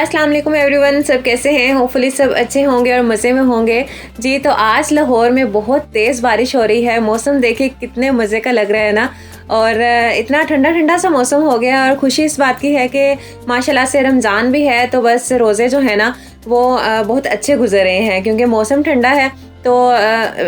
अस्सलाम वालेकुम एवरीवन, सब कैसे हैं? होपफुली सब अच्छे होंगे और मज़े में होंगे। जी तो आज लाहौर में बहुत तेज़ बारिश हो रही है। मौसम देखिए कितने मज़े का लग रहा है ना, और इतना ठंडा ठंडा सा मौसम हो गया। और खुशी इस बात की है कि माशाल्लाह से रमज़ान भी है, तो बस रोज़े जो है ना वो बहुत अच्छे गुजर रहे हैं, क्योंकि मौसम ठंडा है तो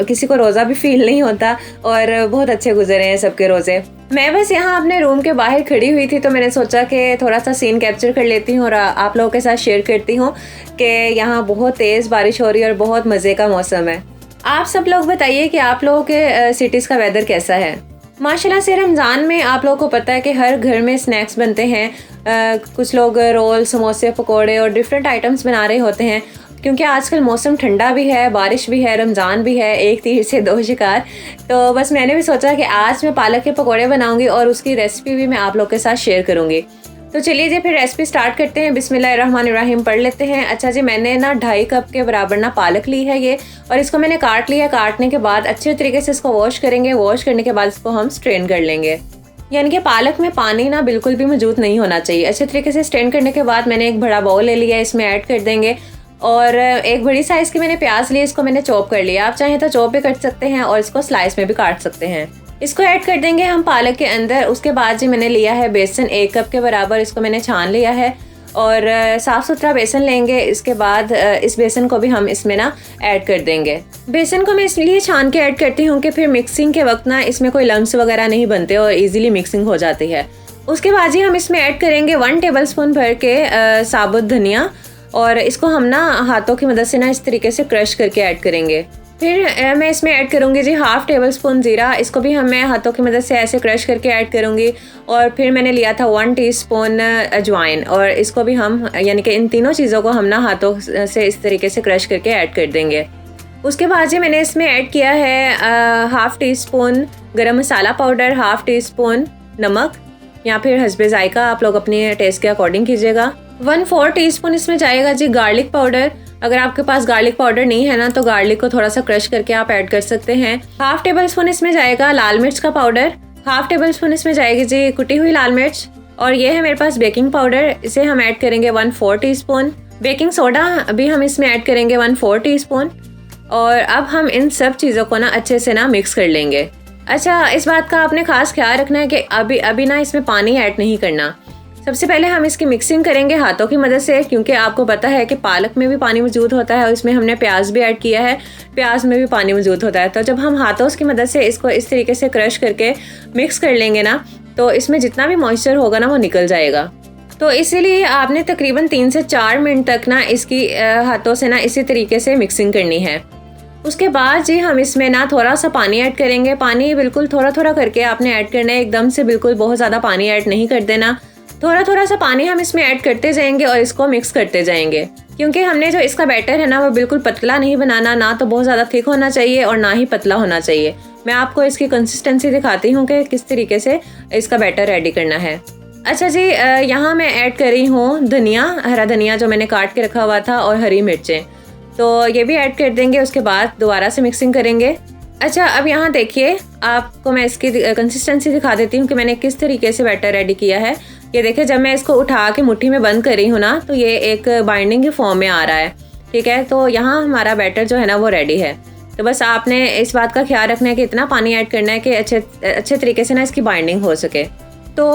किसी को रोज़ा भी फील नहीं होता और बहुत अच्छे गुजरे हैं सबके रोज़े। मैं बस यहाँ अपने रूम के बाहर खड़ी हुई थी, तो मैंने सोचा कि थोड़ा सा सीन कैप्चर कर लेती हूँ और आप लोगों के साथ शेयर करती हूँ कि यहाँ बहुत तेज़ बारिश हो रही है और बहुत मज़े का मौसम है। आप सब लोग बताइए कि आप लोगों के सिटीज़ का वेदर कैसा है। माशाल्लाह से रमज़ान में आप लोगों को पता है कि हर घर में स्नैक्स बनते हैं। कुछ लोग रोल, समोसे, पकोड़े और डिफरेंट आइटम्स बना रहे होते हैं, क्योंकि आजकल मौसम ठंडा भी है, बारिश भी है, रमज़ान भी है, एक तीर से दो शिकार। तो बस मैंने भी सोचा कि आज मैं पालक के पकोड़े बनाऊंगी और उसकी रेसिपी भी मैं आप लोग के साथ शेयर करूंगी। तो चलिए जी फिर रेसिपी स्टार्ट करते हैं। बिस्मिल्लाहिर्रहमानिर्रहीम पढ़ लेते हैं। अच्छा जी, मैंने ना 2.5 कप के बराबर ना पालक ली है ये, और इसको मैंने काट लिया। काटने के बाद अच्छे तरीके से इसको वॉश करेंगे। वॉश करने के बाद इसको हम स्ट्रेन कर लेंगे, यानी कि पालक में पानी ना बिल्कुल भी मौजूद नहीं होना चाहिए। अच्छे तरीके से स्ट्रेन करने के बाद मैंने एक बड़ा बाउल ले लिया, इसमें ऐड कर देंगे। और एक बड़ी साइज़ की मैंने प्याज ली, इसको मैंने चॉप कर लिया। आप चाहें तो चॉप भी कर सकते हैं और इसको स्लाइस में भी काट सकते हैं। इसको ऐड कर देंगे हम पालक के अंदर। उसके बाद जी मैंने लिया है बेसन 1 कप के बराबर, इसको मैंने छान लिया है और साफ़ सुथरा बेसन लेंगे। इसके बाद इस बेसन को भी हम इसमें ना ऐड कर देंगे। बेसन को मैं इसलिए छान के ऐड करती हूँ कि फिर मिक्सिंग के वक्त ना इसमें कोई लम्स वगैरह नहीं बनते और ईज़िली मिक्सिंग हो जाती है। उसके बाद जी हम इसमें ऐड करेंगे 1 टेबल स्पून भर के साबुत धनिया, और इसको हम ना हाथों की मदद से ना इस तरीके से क्रश करके ऐड करेंगे। फिर मैं इसमें ऐड करूँगी जी 1/2 टेबल स्पून ज़ीरा, इसको भी मैं हाथों की मदद से ऐसे क्रश करके ऐड करूँगी। और फिर मैंने लिया था 1 टीस्पून अजवाइन, और इसको भी हम यानी कि इन तीनों चीज़ों को हम ना हाथों से इस तरीके से क्रश करके ऐड कर देंगे। उसके बाद जी मैंने इसमें ऐड किया है 1/2 टीस्पून गरम मसाला पाउडर, 1/2 टीस्पून नमक, या फिर हस्बे जायका, आप लोग अपने टेस्ट के अकॉर्डिंग कीजिएगा। 1/4 टीस्पून इसमें जाएगा जी गार्लिक पाउडर। अगर आपके पास गार्लिक पाउडर नहीं है ना, तो गार्लिक को थोड़ा सा क्रश करके आप ऐड कर सकते हैं। 1/2 टेबल स्पून इसमें जाएगा लाल मिर्च का पाउडर। 1/2 टेबल स्पून इसमें जाएगी जी कुटी हुई लाल मिर्च। और ये है मेरे पास बेकिंग पाउडर, इसे हम ऐड करेंगे 1/4 टीस्पून। बेकिंग सोडा भी हम इसमें ऐड करेंगे 1/4 टीस्पून। और अब हम इन सब चीज़ों को ना अच्छे से ना मिक्स कर लेंगे। अच्छा, इस बात का आपने खास ख्याल रखना है कि अभी ना इसमें पानी ऐड नहीं करना। सबसे पहले हम इसकी मिक्सिंग करेंगे हाथों की मदद से, क्योंकि आपको पता है कि पालक में भी पानी मौजूद होता है और इसमें हमने प्याज भी ऐड किया है, प्याज में भी पानी मौजूद होता है। तो जब हम हाथों की मदद से इसको इस तरीके से क्रश करके मिक्स कर लेंगे ना, तो इसमें जितना भी मॉइस्चर होगा ना वो निकल जाएगा। तो इसीलिए आपने तकरीबन 3 से 4 मिनट तक ना इसकी हाथों से ना इसी तरीके से मिक्सिंग करनी है। उसके बाद जी हम इसमें ना थोड़ा सा पानी ऐड करेंगे। पानी बिल्कुल थोड़ा थोड़ा करके आपने ऐड करना है, एकदम से बिल्कुल बहुत ज़्यादा पानी ऐड नहीं कर देना। थोड़ा थोड़ा सा पानी हम इसमें ऐड करते जाएंगे और इसको मिक्स करते जाएंगे, क्योंकि हमने जो इसका बैटर है ना वो बिल्कुल पतला नहीं बनाना, ना तो बहुत ज़्यादा थिक होना चाहिए और ना ही पतला होना चाहिए। मैं आपको इसकी कंसिस्टेंसी दिखाती हूँ कि किस तरीके से इसका बैटर रेडी करना है। अच्छा जी, यहाँ मैं ऐड कर रही हूँ धनिया, हरा धनिया जो मैंने काट के रखा हुआ था, और हरी मिर्चें, तो ये भी ऐड कर देंगे। उसके बाद दोबारा से मिक्सिंग करेंगे। अच्छा, अब यहाँ देखिए, आपको मैं इसकी कंसिस्टेंसी दिखा देती हूँ कि मैंने किस तरीके से बैटर रेडी किया है। ये देखिए, जब मैं इसको उठा के मुट्ठी में बंद कर रही हूँ ना, तो ये एक बाइंडिंग के फॉर्म में आ रहा है। ठीक है, तो यहाँ हमारा बैटर जो है ना वो रेडी है। तो बस आपने इस बात का ख्याल रखना है कि इतना पानी ऐड करना है कि अच्छे तरीके से ना इसकी बाइंडिंग हो सके। तो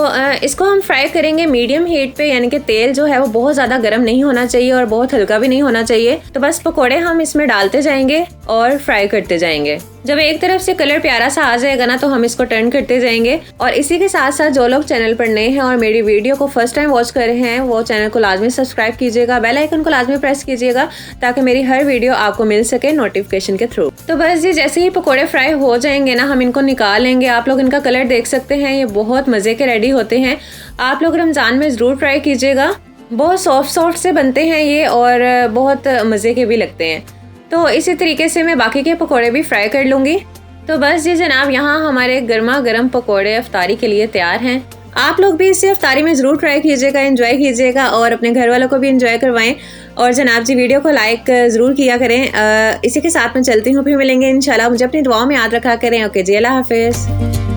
इसको हम फ्राई करेंगे मीडियम हीट पे, यानी कि तेल जो है वो बहुत ज़्यादा गर्म नहीं होना चाहिए और बहुत हल्का भी नहीं होना चाहिए। तो बस पकोड़े हम इसमें डालते जाएंगे और फ्राई करते जाएंगे। जब एक तरफ से कलर प्यारा सा आ जाएगा ना, तो हम इसको टर्न करते जाएंगे। और इसी के साथ साथ जो लोग चैनल पर नए हैं और मेरी वीडियो को फर्स्ट टाइम वॉच कर रहे हैं, वो चैनल को लाजमी सब्सक्राइब कीजिएगा, बेल आइकन को लाजमी प्रेस कीजिएगा, ताकि मेरी हर वीडियो आपको मिल सके नोटिफिकेशन के थ्रू। तो बस जी जैसे ही पकोड़े फ्राई हो जाएंगे ना, हम इनको निकाल लेंगे। आप लोग इनका कलर देख सकते हैं, ये बहुत मज़े के रेडी होते हैं। आप लोग रमज़ान में ज़रूर ट्राई कीजिएगा। बहुत सॉफ्ट से बनते हैं ये और बहुत मज़े के भी लगते हैं। तो इसी तरीके से मैं बाकी के पकोड़े भी फ्राई कर लूँगी। तो बस जी जनाब, यहाँ हमारे गर्मा गर्म पकोड़े अफ्तारी के लिए तैयार हैं। आप लोग भी इसे अफ्तारी में ज़रूर ट्राई कीजिएगा, एंजॉय कीजिएगा और अपने घर वालों को भी एंजॉय करवाएं। और जनाब जी वीडियो को लाइक ज़रूर किया करें। इसी के साथ मैं चलती हूँ, फिर मिलेंगे इंशाल्लाह। मुझे अपनी दुआओं में याद रखा करें। ओके जी, अल्लाह हाफिज़।